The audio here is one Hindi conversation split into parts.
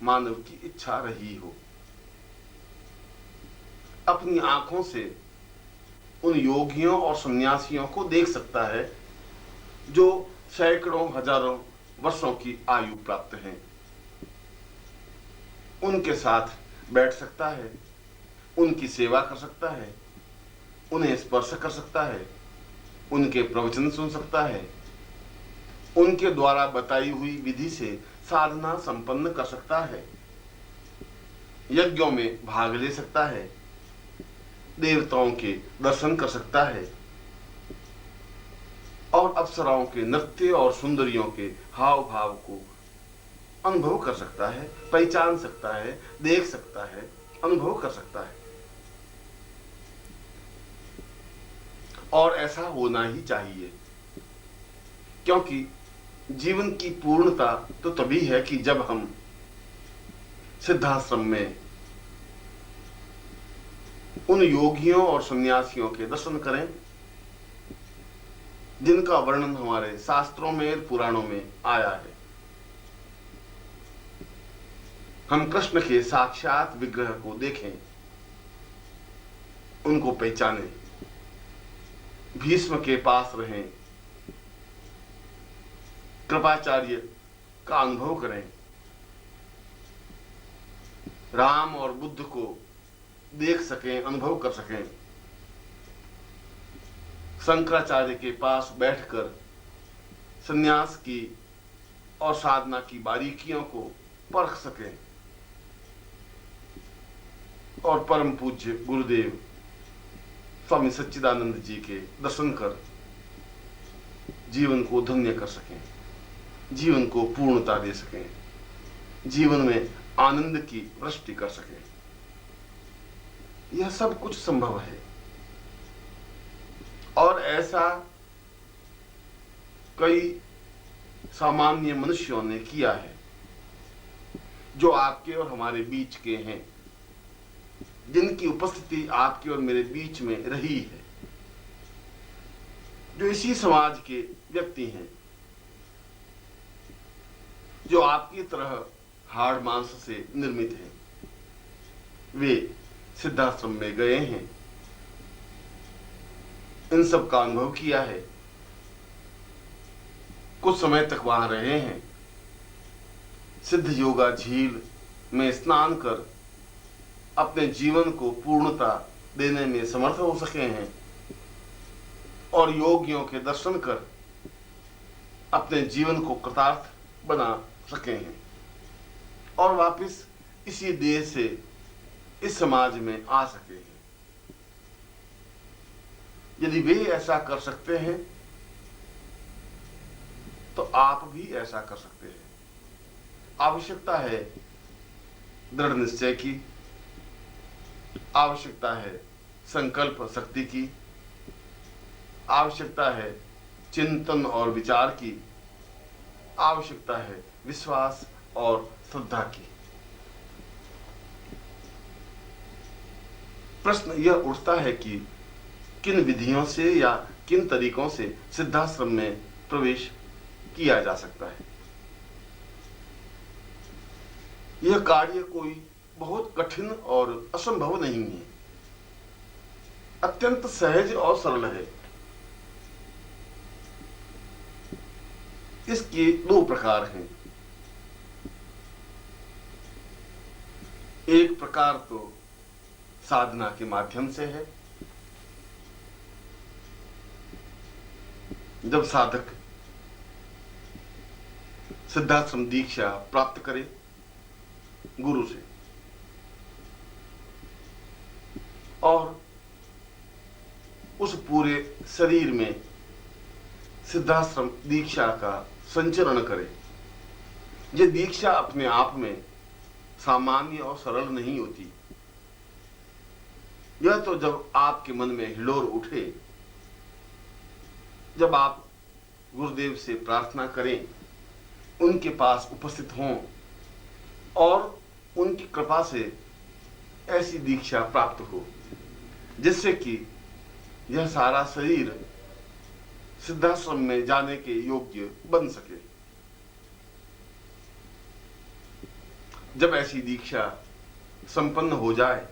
मानव की इच्छा रही हो। अपनी आंखों से उन योगियों और सन्यासियों को देख सकता है जो सैकड़ों हजारों वर्षों की आयु प्राप्त हैं। उनके साथ बैठ सकता है, उनकी सेवा कर सकता है, उन्हें स्पर्श कर सकता है, उनके प्रवचन सुन सकता है, उनके द्वारा बताई हुई विधि से साधना संपन्न कर सकता है, यज्ञों में भाग ले सकता है, देवताओं के दर्शन कर सकता है और अप्सराओं के नृत्य और सुंदरियों के हाव भाव को अनुभव कर सकता है, पहचान सकता है, देख सकता है, अनुभव कर सकता है। और ऐसा होना ही चाहिए, क्योंकि जीवन की पूर्णता तो तभी है कि जब हम सिद्धाश्रम में उन योगियों और सन्यासियों के दर्शन करें जिनका वर्णन हमारे शास्त्रों में, पुराणों में आया है। हम कृष्ण के साक्षात विग्रह को देखें, उनको पहचानें, भीष्म के पास रहें, कृपाचार्य का अनुभव करें, राम और बुद्ध को देख सकें, अनुभव कर सकें, शंकराचार्य के पास बैठकर सन्यास की और साधना की बारीकियों को परख सकें और परम पूज्य गुरुदेव स्वामी सच्चिदानंद जी के दर्शन कर जीवन को धन्य कर सकें, जीवन को पूर्णता दे सकें, जीवन में आनंद की वृष्टि कर सकें। यह सब कुछ संभव है और ऐसा कई सामान्य मनुष्यों ने किया है जो आपके और हमारे बीच के हैं, जिनकी उपस्थिति आपके और मेरे बीच में रही है, जो इसी समाज के व्यक्ति हैं, जो आपकी तरह हाड़ मांस से निर्मित हैं। वे सिद्धाश्रम में गए हैं, इन सब का अनुभव किया है, कुछ समय तक वहां रहे हैं, सिद्ध योगा झील में स्नान कर अपने जीवन को पूर्णता देने में समर्थ हो सके हैं और योगियों के दर्शन कर अपने जीवन को कृतार्थ बना सके हैं और वापस इसी देश से इस समाज में आ सके हैं। यदि वे ऐसा कर सकते हैं तो आप भी ऐसा कर सकते हैं। आवश्यकता है दृढ़ निश्चय की, आवश्यकता है संकल्प शक्ति की, आवश्यकता है चिंतन और विचार की, आवश्यकता है विश्वास और श्रद्धा की। प्रश्न यह उठता है कि किन विधियों से या किन तरीकों से सिद्धाश्रम में प्रवेश किया जा सकता है। यह कार्य कोई बहुत कठिन और असंभव नहीं है, अत्यंत सहज और सरल है। इसके दो प्रकार हैं। एक प्रकार तो साधना के माध्यम से है, जब साधक सिद्धाश्रम दीक्षा प्राप्त करे गुरु से और उस पूरे शरीर में सिद्धाश्रम दीक्षा का संचरण करे। ये दीक्षा अपने आप में सामान्य और सरल नहीं होती। यह तो जब आपके मन में हिलोर उठे, जब आप गुरुदेव से प्रार्थना करें, उनके पास उपस्थित हों और उनकी कृपा से ऐसी दीक्षा प्राप्त हो जिससे कि यह सारा शरीर सिद्धाश्रम में जाने के योग्य बन सके। जब ऐसी दीक्षा संपन्न हो जाए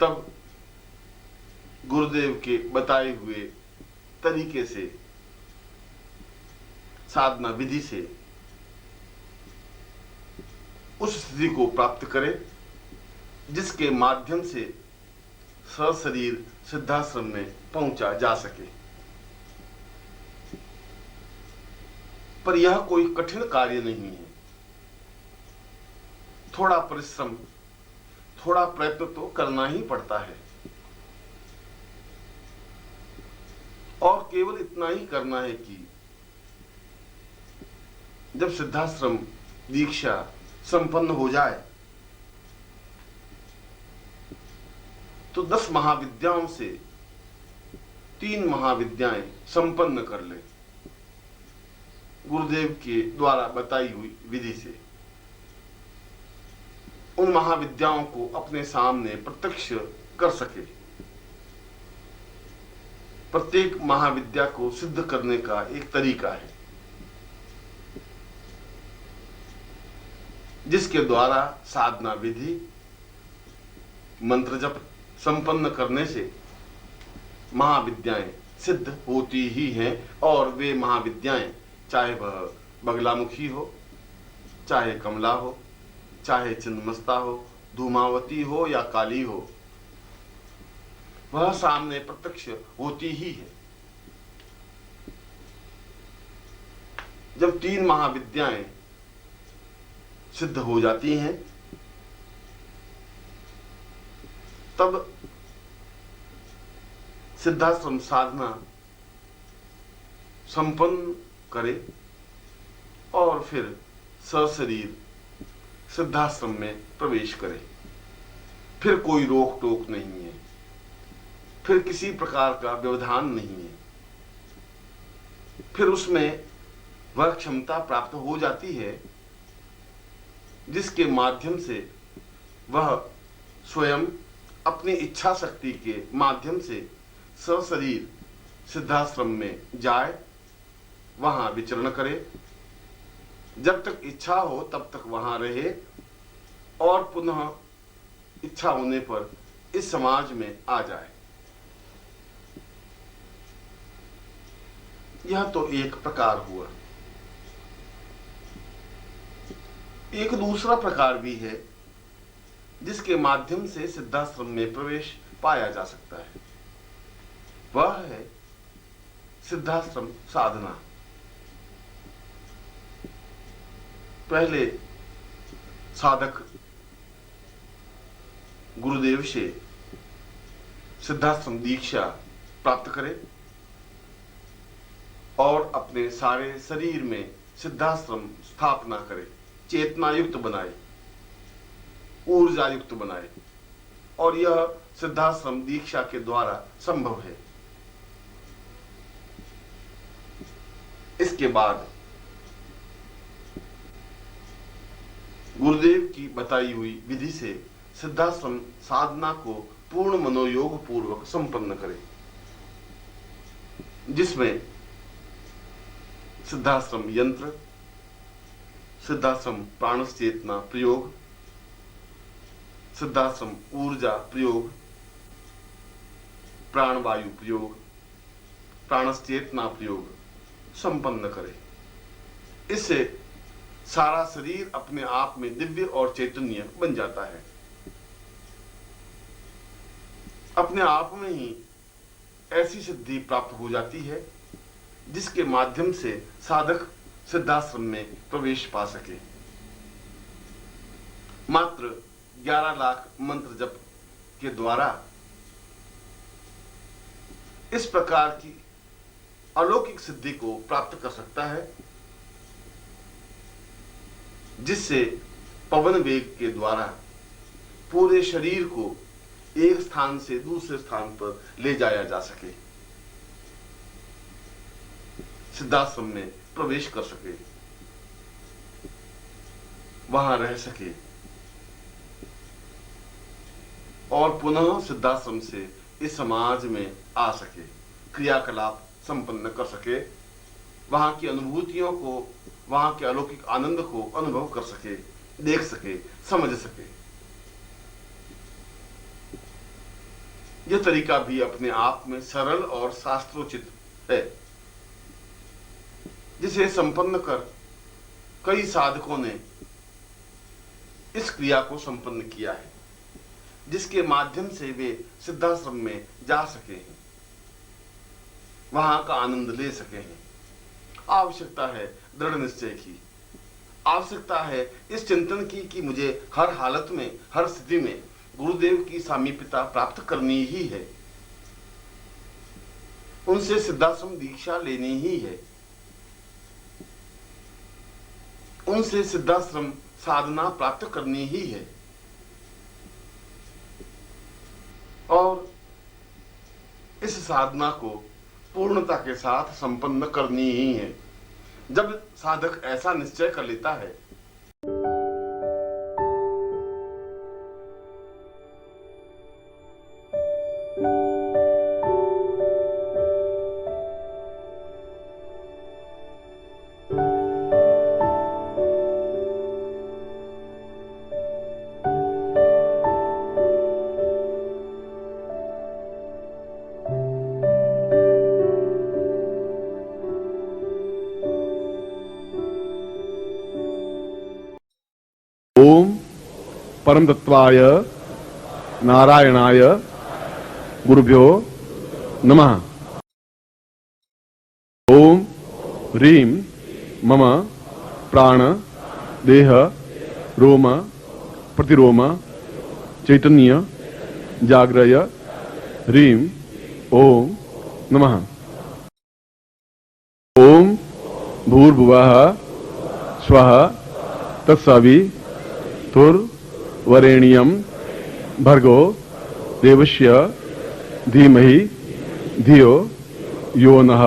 तब गुरुदेव के बताए हुए तरीके से, साधना विधि से उस स्थिति को प्राप्त करे जिसके माध्यम से सशरीर सिद्धाश्रम में पहुंचा जा सके। पर यह कोई कठिन कार्य नहीं है। थोड़ा परिश्रम, थोड़ा प्रयत्न तो करना ही पड़ता है, और केवल इतना ही करना है कि जब सिद्धाश्रम दीक्षा संपन्न हो जाए तो 10 महाविद्याओं से 3 महाविद्याएं संपन्न कर ले, गुरुदेव के द्वारा बताई हुई विधि से। उन महाविद्याओं को अपने सामने प्रत्यक्ष कर सके। प्रत्येक महाविद्या को सिद्ध करने का एक तरीका है जिसके द्वारा साधना विधि, मंत्र जप संपन्न करने से महाविद्याएं सिद्ध होती ही हैं। और वे महाविद्याएं चाहे वह बगलामुखी हो, चाहे कमला हो, चाहे छिन्नमस्ता हो, धूमावती हो या काली हो, वह सामने प्रत्यक्ष होती ही है। जब 3 महाविद्याएं सिद्ध हो जाती हैं तब सिद्धाश्रम साधना संपन्न करे और फिर सशरीर सिद्धाश्रम में प्रवेश करे। फिर कोई रोक टोक नहीं है, फिर किसी प्रकार का व्यवधान नहीं है। फिर उसमें वह क्षमता प्राप्त हो जाती है जिसके माध्यम से वह स्वयं अपनी इच्छा शक्ति के माध्यम से सशरीर सिद्धाश्रम में जाए, वहां विचरण करे, जब तक इच्छा हो तब तक वहां रहे और पुनः इच्छा होने पर इस समाज में आ जाए। यह तो एक प्रकार हुआ। एक दूसरा प्रकार भी है जिसके माध्यम से सिद्धाश्रम में प्रवेश पाया जा सकता है। वह है सिद्धाश्रम साधना। पहले साधक गुरुदेव से सिद्धाश्रम दीक्षा प्राप्त करे और अपने सारे शरीर में सिद्धाश्रम स्थापना करे, चेतना युक्त बनाए, ऊर्जा युक्त बनाए, और यह सिद्धाश्रम दीक्षा के द्वारा संभव है। इसके बाद गुरुदेव की बताई हुई विधि से सिद्धाश्रम साधना को पूर्ण मनोयोग पूर्वक संपन्न करे, जिसमें सिद्धाश्रम यंत्र, सिद्धाश्रम प्राणस चेतना प्रयोग, सिद्धाश्रम ऊर्जा प्रयोग, प्राणवायु प्रयोग, प्राणस चेतना प्रयोग संपन्न करे। इससे सारा शरीर अपने आप में दिव्य और चैतन्य बन जाता है। अपने आप में ही ऐसी सिद्धि प्राप्त हो जाती है जिसके माध्यम से साधक सिद्धाश्रम में प्रवेश पा सके। मात्र 11 लाख मंत्र जप के द्वारा इस प्रकार की अलौकिक सिद्धि को प्राप्त कर सकता है, जिससे पवन वेग के द्वारा पूरे शरीर को एक स्थान से दूसरे स्थान पर ले जाया जा सके, सिद्धाश्रम में प्रवेश कर सके, वहां रह सके और पुनः सिद्धाश्रम से इस समाज में आ सके, क्रियाकलाप संपन्न कर सके वहां की अनुभूतियों को, वहां के अलौकिक आनंद को अनुभव कर सके, देख सके, समझ सके। यह तरीका भी अपने आप में सरल और शास्त्रोचित है, जिसे संपन्न कर कई साधकों ने इस क्रिया को संपन्न किया है, जिसके माध्यम से वे सिद्धाश्रम में जा सके हैं, वहां का आनंद ले सके हैं। आवश्यकता है दृढ़ निश्चय की, आवश्यकता है इस चिंतन की कि मुझे हर हालत में, हर स्थिति में गुरुदेव की सामीप्यता प्राप्त करनी ही है, उनसे सिद्धाश्रम दीक्षा लेनी ही है, उनसे सिद्धाश्रम साधना प्राप्त करनी ही है, और इस साधना को पूर्णता के साथ संपन्न करनी ही है। जब साधक ऐसा निश्चय कर लेता है, ओम परम तत्वाय नारायणाय गुरुभ्यो नमः। ओम ह्रीं मम प्राण देह रोम प्रतिरोम चैतन्य जाग्रय ह्रीं ओम नमः। ओम भूर्भुवः स्वः तत्सवितुर्वरेण्यं भर्गो देवस्य धीमहि धियो यो नः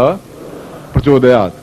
प्रचोदयात्।